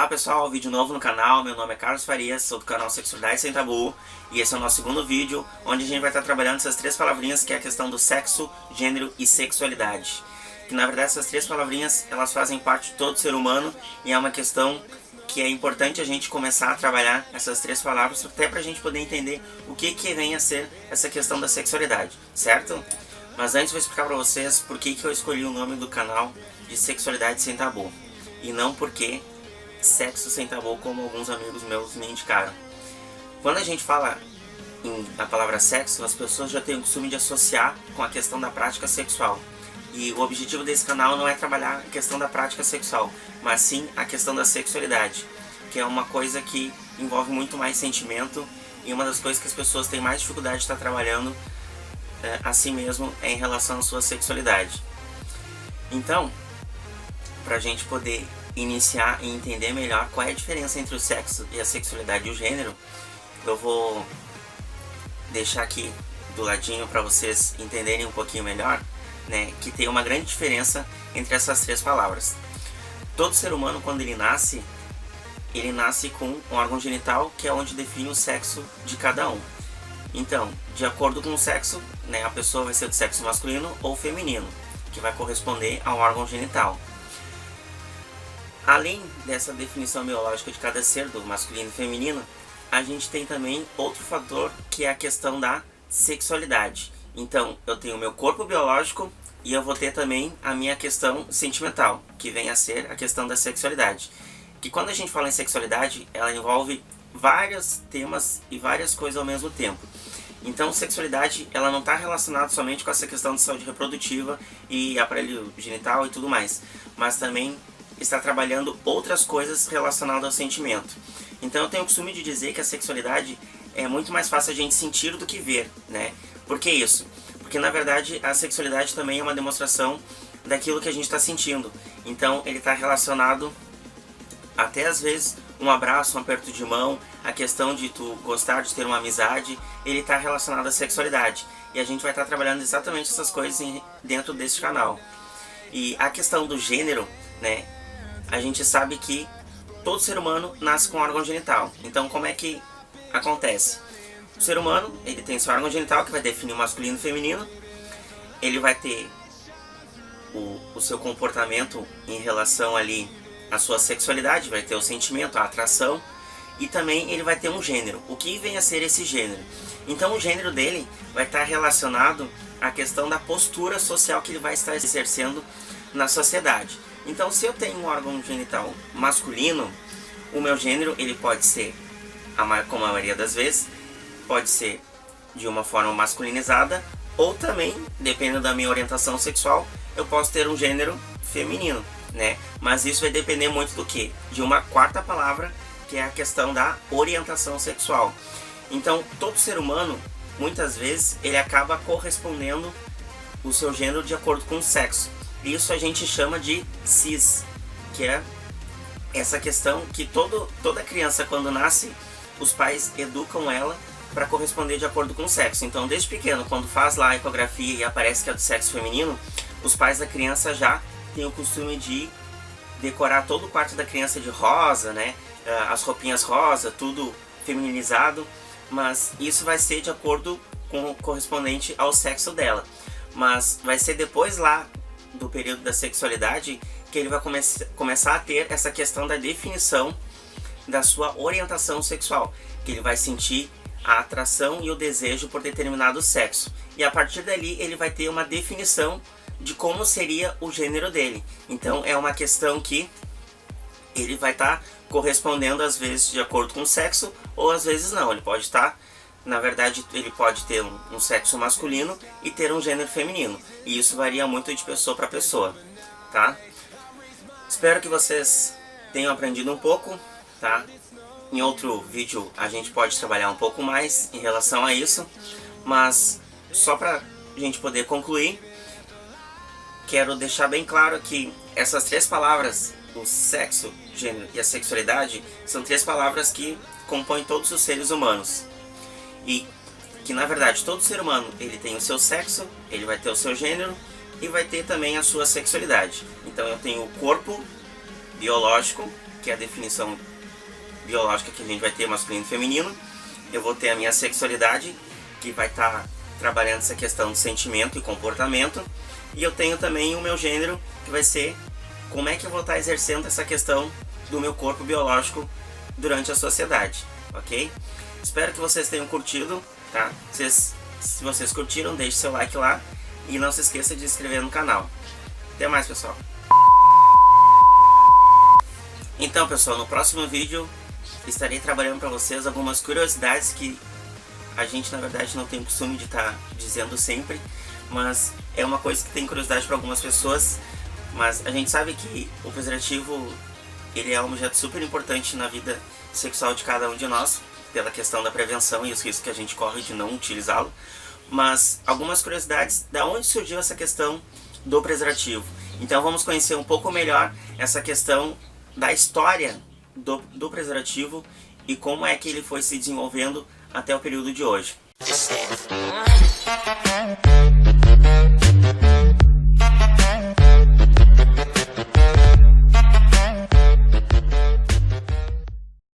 Olá pessoal, vídeo novo no canal, meu nome é Carlos Farias, sou do canal Sexualidade Sem Tabu e esse é o nosso segundo vídeo, onde a gente vai estar trabalhando essas três palavrinhas que é a questão do sexo, gênero e sexualidade. Que na verdade essas três palavrinhas, elas fazem parte de todo ser humano e é uma questão que é importante a gente começar a trabalhar essas três palavras até pra gente poder entender o que vem a ser essa questão da sexualidade, certo? Mas antes vou explicar pra vocês por que eu escolhi o nome do canal de Sexualidade Sem Tabu e não porque sexo sem tabu, como alguns amigos meus me indicaram. Quando a gente fala a palavra sexo, as pessoas já têm o costume de associar com a questão da prática sexual. E o objetivo desse canal não é trabalhar a questão da prática sexual, mas sim a questão da sexualidade, que é uma coisa que envolve muito mais sentimento e uma das coisas que as pessoas têm mais dificuldade de estar trabalhando a si mesmo é em relação à sua sexualidade. Então, para a gente poder iniciar e entender melhor qual é a diferença entre o sexo e a sexualidade e o gênero, eu vou deixar aqui do ladinho para vocês entenderem um pouquinho melhor, né, que tem uma grande diferença entre essas três palavras. Todo ser humano, quando ele nasce com um órgão genital, que é onde define o sexo de cada um. Então, de acordo com o sexo, né, a pessoa vai ser do sexo masculino ou feminino, que vai corresponder ao órgão genital. Além dessa definição biológica de cada ser, do masculino e feminino, a gente tem também outro fator que é a questão da sexualidade. Então, eu tenho o meu corpo biológico e eu vou ter também a minha questão sentimental, que vem a ser a questão da sexualidade. Que quando a gente fala em sexualidade, ela envolve vários temas e várias coisas ao mesmo tempo. Então, sexualidade, ela não está relacionada somente com essa questão de saúde reprodutiva e aparelho genital e tudo mais, mas também está trabalhando outras coisas relacionadas ao sentimento. Então eu tenho o costume de dizer que a sexualidade é muito mais fácil a gente sentir do que ver, né? Por que isso? Porque na verdade a sexualidade também é uma demonstração daquilo que a gente está sentindo. Então ele está relacionado até às vezes um abraço, um aperto de mão, a questão de tu gostar de ter uma amizade, ele está relacionado à sexualidade. E a gente vai estar trabalhando exatamente essas coisas dentro desse canal. E a questão do gênero, né? A gente sabe que todo ser humano nasce com um órgão genital. Então como é que acontece? O ser humano, ele tem seu órgão genital que vai definir o masculino e o feminino. Ele vai ter o seu comportamento em relação ali à sua sexualidade, vai ter o sentimento, a atração. E também ele vai ter um gênero. O que vem a ser esse gênero? Então o gênero dele vai estar relacionado à questão da postura social que ele vai estar exercendo na sociedade. Então, se eu tenho um órgão genital masculino, o meu gênero ele pode ser, como a maioria das vezes, pode ser de uma forma masculinizada, ou também, dependendo da minha orientação sexual, eu posso ter um gênero feminino, né? Mas isso vai depender muito do quê? De uma quarta palavra, que é a questão da orientação sexual. Então, todo ser humano, muitas vezes, ele acaba correspondendo o seu gênero de acordo com o sexo. Isso a gente chama de cis, que é essa questão que toda criança quando nasce, os pais educam ela para corresponder de acordo com o sexo. Então desde pequeno, quando faz lá a ecografia e aparece que é do sexo feminino, os pais da criança já têm o costume de decorar todo o quarto da criança de rosa, né? As roupinhas rosa, tudo feminilizado, mas isso vai ser de acordo com o correspondente ao sexo dela. Mas vai ser depois lá do período da sexualidade que ele vai começar a ter essa questão da definição da sua orientação sexual, que ele vai sentir a atração e o desejo por determinado sexo, e a partir dali ele vai ter uma definição de como seria o gênero dele. Então é uma questão que ele vai estar correspondendo às vezes de acordo com o sexo, ou às vezes não, ele pode estar, na verdade, ele pode ter um sexo masculino e ter um gênero feminino. E isso varia muito de pessoa para pessoa, tá? Espero que vocês tenham aprendido um pouco, tá? Em outro vídeo a gente pode trabalhar um pouco mais em relação a isso. Mas só para a gente poder concluir, quero deixar bem claro que essas três palavras, o sexo, gênero e a sexualidade, são três palavras que compõem todos os seres humanos. E que na verdade todo ser humano ele tem o seu sexo, ele vai ter o seu gênero e vai ter também a sua sexualidade. Então eu tenho o corpo biológico, que é a definição biológica que a gente vai ter, masculino e feminino. Eu vou ter a minha sexualidade, que vai estar trabalhando essa questão de sentimento e comportamento. E eu tenho também o meu gênero, que vai ser como é que eu vou estar exercendo essa questão do meu corpo biológico durante a sociedade, ok? Espero que vocês tenham curtido, tá? Se vocês curtiram, deixe seu like lá e não se esqueça de se inscrever no canal. Até mais, pessoal! Então, pessoal, no próximo vídeo estarei trabalhando para vocês algumas curiosidades que a gente, na verdade, não tem o costume de estar dizendo sempre, mas é uma coisa que tem curiosidade para algumas pessoas. Mas a gente sabe que o preservativo, ele é um objeto super importante na vida sexual de cada um de nós, pela questão da prevenção e os riscos que a gente corre de não utilizá-lo. Mas algumas curiosidades, da onde surgiu essa questão do preservativo. Então vamos conhecer um pouco melhor essa questão da história do preservativo e como é que ele foi se desenvolvendo até o período de hoje.